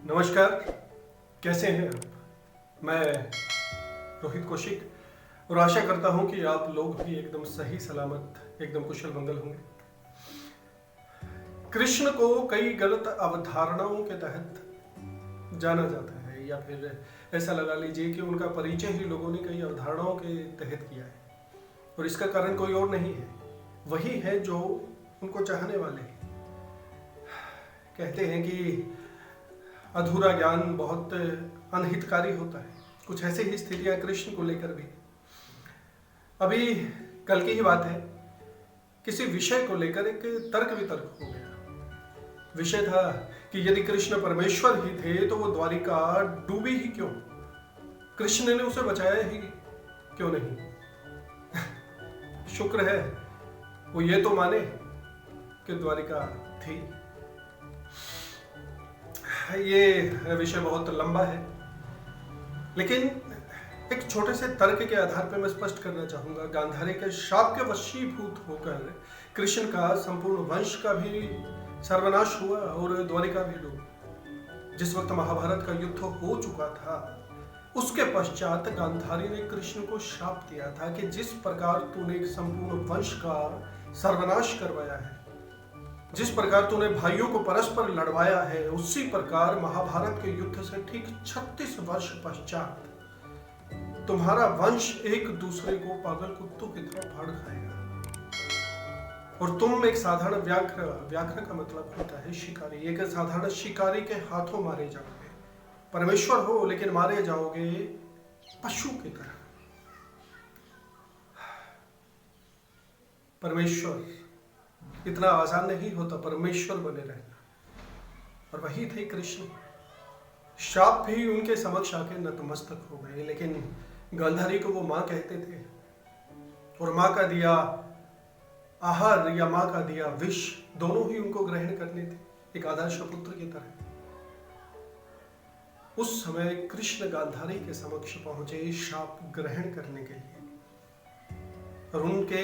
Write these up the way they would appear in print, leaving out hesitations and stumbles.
नमस्कार, कैसे हैं आप? मैं रोहित कौशिक और आशा करता हूं कि आप लोग भी एकदम सही सलामत, एकदम कुशल मंगल होंगे। कृष्ण को कई गलत अवधारणाओं के तहत जाना जाता है, या फिर ऐसा लगा लीजिए कि उनका परिचय ही लोगों ने कई अवधारणाओं के तहत किया है। और इसका कारण कोई और नहीं है, वही है जो उनको चाहने वाले हैं। कहते हैं कि अधूरा ज्ञान बहुत अनहितकारी होता है। कुछ ऐसी ही स्थितियां कृष्ण को लेकर भी। अभी कल की ही बात है, किसी विषय को लेकर एक तर्क वितर्क हो गया। विषय था कि यदि कृष्ण परमेश्वर ही थे तो वो द्वारिका डूबी ही क्यों, कृष्ण ने उसे बचाया ही क्यों नहीं। शुक्र है वो ये तो माने कि द्वारिका थी। ये विषय बहुत लंबा है, लेकिन एक छोटे से तर्क के आधार पर मैं स्पष्ट करना चाहूंगा। गांधारी के शाप के वशीभूत होकर कृष्ण का संपूर्ण वंश का भी सर्वनाश हुआ और द्वारिका भी डूबी। जिस वक्त महाभारत का युद्ध हो चुका था, उसके पश्चात गांधारी ने कृष्ण को शाप दिया था कि जिस प्रकार तूने एक संपूर्ण वंश का सर्वनाश करवाया है, जिस प्रकार तूने भाइयों को परस्पर लड़वाया है, उसी प्रकार महाभारत के युद्ध से ठीक 36 वर्ष पश्चात तुम्हारा वंश एक दूसरे को पागल कुत्तों की तरह फाड़ खाएगा। और तुम एक साधारण व्याघ्र का मतलब होता है शिकारी, एक साधारण शिकारी के हाथों मारे जाओगे। परमेश्वर हो लेकिन मारे जाओगे पशु की तरह। परमेश्वर इतना आसान नहीं होता, परमेश्वर बने रहना। और वही थे कृष्ण। शाप भी उनके समक्ष आके नतमस्तक हो गए, लेकिन गांधारी को वो मां कहते थे, और मां का दिया आहार या मां का दिया विष दोनों ही उनको ग्रहण करने थे, एक आदर्श पुत्र की तरह। उस समय कृष्ण गांधारी के समक्ष पहुंचे शाप ग्रहण करने के लिए, और उनके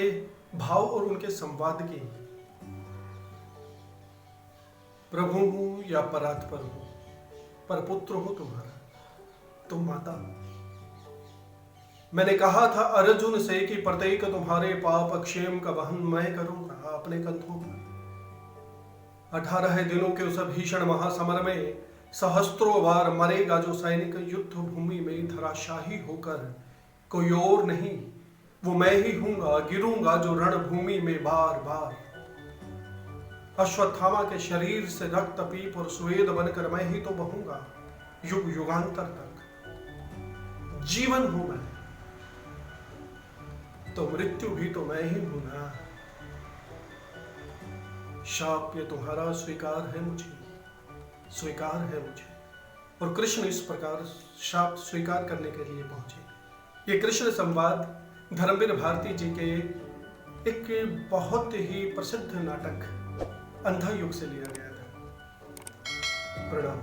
भाव और उनके संवाद की, प्रभु हूं या परात्पर हूं, पर पुत्र हो तुम्हारा, तुम माता। मैंने कहा था अर्जुन से कि प्रत्येक तुम्हारे पाप क्षेम का वहन मैं करूंगा अपने कंधों पर। 18 दिनों के उस भीषण महासमर में सहस्त्रों बार मरेगा जो सैनिक युद्ध भूमि में धराशाही होकर, कोई और नहीं वो मैं ही हूंगा, गिरूंगा जो रणभूमि में बार बार। अश्वत्थामा के शरीर से रक्त पीप और स्वेद बनकर मैं ही तो बहूंगा युग युगांतर तक। जीवन हूं मैं तो मृत्यु भी तो मैं ही हूं ना। शाप ये तुम्हारा स्वीकार है मुझे, स्वीकार है मुझे। और कृष्ण इस प्रकार शाप स्वीकार करने के लिए पहुंचे। ये कृष्ण संवाद धर्मवीर भारती जी के एक बहुत ही प्रसिद्ध नाटक अंधा युग से लिया गया था। प्रणाम।